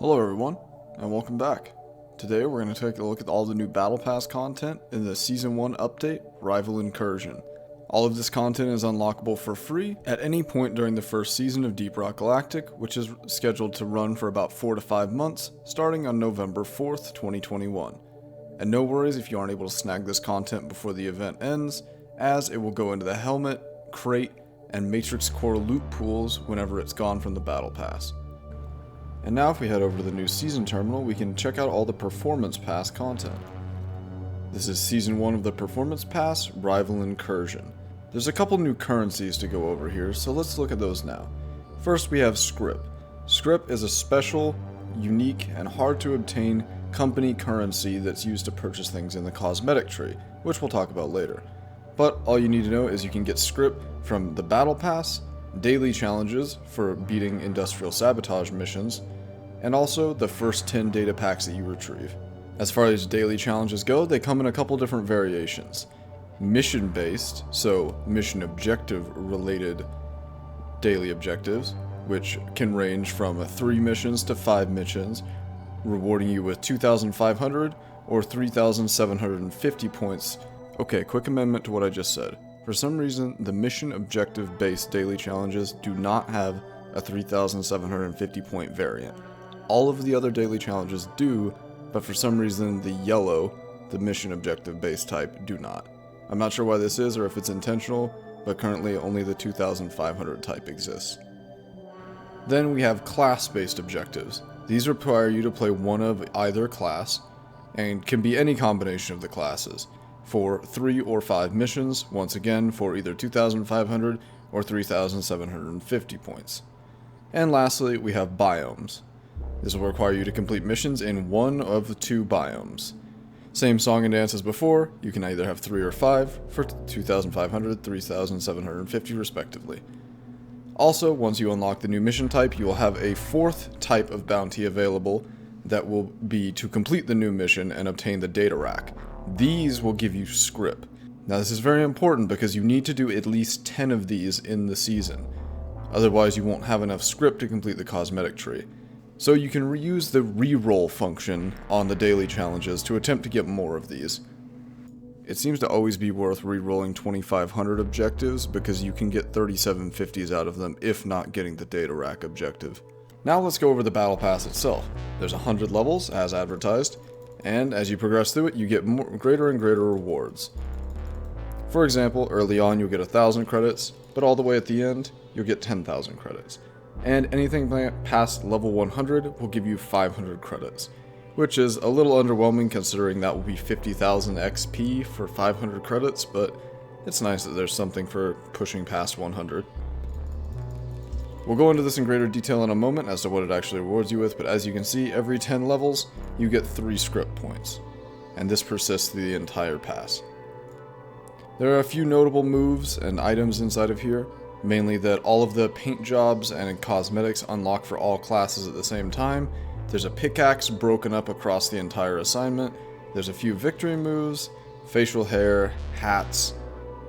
Hello everyone, and welcome back. Today we're going to take a look at all the new Battle Pass content in the Season 1 update, Rival Incursion. All of this content is unlockable for free at any point during the first season of Deep Rock Galactic, which is scheduled to run for about 4 to 5 months, starting on November 4th, 2021. And no worries if you aren't able to snag this content before the event ends, as it will go into the Helmet, Crate, and Matrix Core loot pools whenever it's gone from the Battle Pass. And now if we head over to the new season terminal, we can check out all the Performance Pass content. This is Season 1 of the Performance Pass, Rival Incursion. There's a couple new currencies to go over here, so let's look at those now. First we have Scrip. Scrip is a special, unique, and hard to obtain company currency that's used to purchase things in the Cosmetic Tree, which we'll talk about later. But all you need to know is you can get Scrip from the Battle Pass, daily challenges for beating industrial sabotage missions, and also the first 10 data packs that you retrieve. As far as daily challenges go, they come in a couple different variations. Mission based, so mission objective related daily objectives, which can range from 3 missions to 5 missions, rewarding you with 2,500 or 3,750 points. Okay, quick amendment to what I just said. For some reason, the mission objective based daily challenges do not have a 3,750 point variant. All of the other daily challenges do, but for some reason the yellow, the mission objective based type, do not. I'm not sure why this is or if it's intentional, but currently only the 2,500 type exists. Then we have class based objectives. These require you to play one of either class, and can be any combination of the classes, for 3 or 5 missions, once again for either 2,500 or 3,750 points. And lastly, we have biomes. This will require you to complete missions in one of the 2 biomes. Same song and dance as before, you can either have 3 or 5 for 2,500, 3,750 respectively. Also, once you unlock the new mission type, you will have a 4th type of bounty available that will be to complete the new mission and obtain the data rack. These will give you Scrip. Now this is very important because you need to do at least 10 of these in the season. Otherwise you won't have enough Scrip to complete the Cosmetic Tree. So you can reuse the reroll function on the daily challenges to attempt to get more of these. It seems to always be worth rerolling 2,500 objectives because you can get 3750s out of them if not getting the data rack objective. Now let's go over the Battle Pass itself. There's 100 levels as advertised, and as you progress through it, you get greater and greater rewards. For example, early on you'll get 1,000 credits, but all the way at the end, you'll get 10,000 credits. And anything past level 100 will give you 500 credits, which is a little underwhelming considering that will be 50,000 XP for 500 credits, but it's nice that there's something for pushing past 100. We'll go into this in greater detail in a moment as to what it actually rewards you with, but as you can see, every 10 levels, you get 3 Scrip points, and this persists through the entire pass. There are a few notable moves and items inside of here, mainly that all of the paint jobs and cosmetics unlock for all classes at the same time. There's a pickaxe broken up across the entire assignment, there's a few victory moves, facial hair, hats,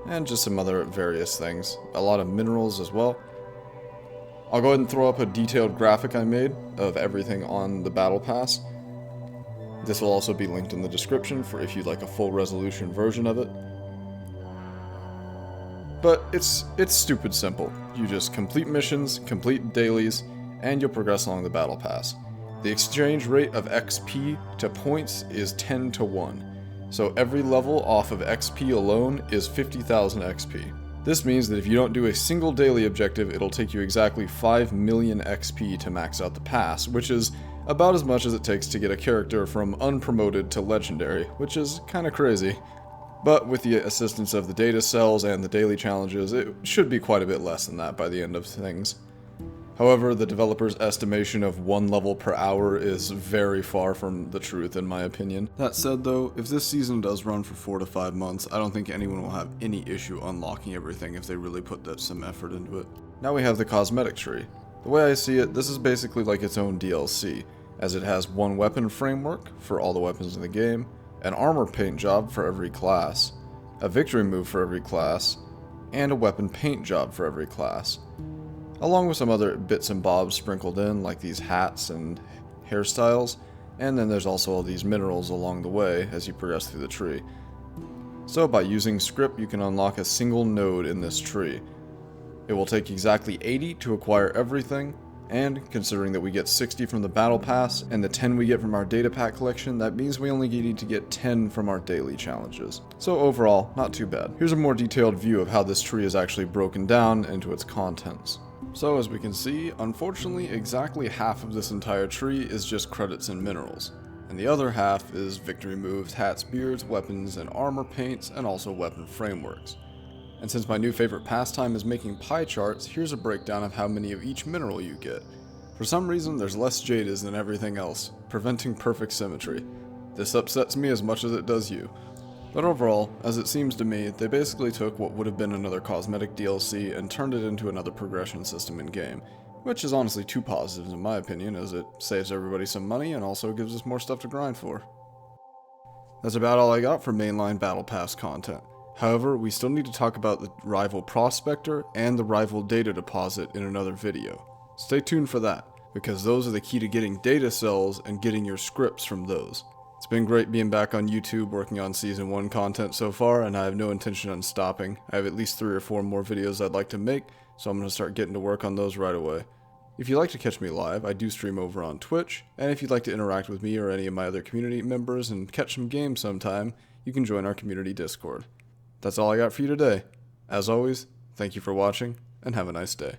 and just some other various things. A lot of minerals as well. I'll go ahead and throw up a detailed graphic I made of everything on the Battle Pass. This will also be linked in the description for if you'd like a full resolution version of it. But it's stupid simple. You just complete missions, complete dailies, and you'll progress along the Battle Pass. The exchange rate of XP to points is 10 to 1. So every level off of XP alone is 50,000 XP. This means that if you don't do a single daily objective, it'll take you exactly 5 million XP to max out the pass, which is about as much as it takes to get a character from unpromoted to legendary, which is kinda crazy. But with the assistance of the data cells and the daily challenges, it should be quite a bit less than that by the end of things. However, the developer's estimation of 1 level per hour is very far from the truth in my opinion. That said though, if this season does run for 4 to 5 months, I don't think anyone will have any issue unlocking everything if they really put some effort into it. Now we have the Cosmetic Tree. The way I see it, this is basically like its own DLC, as it has 1 weapon framework for all the weapons in the game, an armor paint job for every class, a victory move for every class, and a weapon paint job for every class, along with some other bits and bobs sprinkled in like these hats and hairstyles, and then there's also all these minerals along the way as you progress through the tree. So by using script, you can unlock a single node in this tree. It will take exactly 80 to acquire everything, and considering that we get 60 from the battle pass and the 10 we get from our data pack collection, that means we only need to get 10 from our daily challenges. So overall, not too bad. Here's a more detailed view of how this tree is actually broken down into its contents. So as we can see, unfortunately exactly half of this entire tree is just credits and minerals, and the other half is victory moves, hats, beards, weapons, and armor paints, and also weapon frameworks. And since my new favorite pastime is making pie charts, here's a breakdown of how many of each mineral you get. For some reason, there's less jadas than everything else, preventing perfect symmetry. This upsets me as much as it does you. But overall, as it seems to me, they basically took what would have been another cosmetic DLC and turned it into another progression system in-game, which is honestly two positives in my opinion, as it saves everybody some money and also gives us more stuff to grind for. That's about all I got for mainline Battle Pass content. However, we still need to talk about the rival Prospector and the rival Data Deposit in another video. Stay tuned for that, because those are the key to getting data cells and getting your scripts from those. It's been great being back on YouTube working on Season 1 content so far, and I have no intention on stopping. I have at least 3 or 4 more videos I'd like to make, so I'm going to start getting to work on those right away. If you'd like to catch me live, I do stream over on Twitch, and if you'd like to interact with me or any of my other community members and catch some games sometime, you can join our community Discord. That's all I got for you today. As always, thank you for watching, and have a nice day.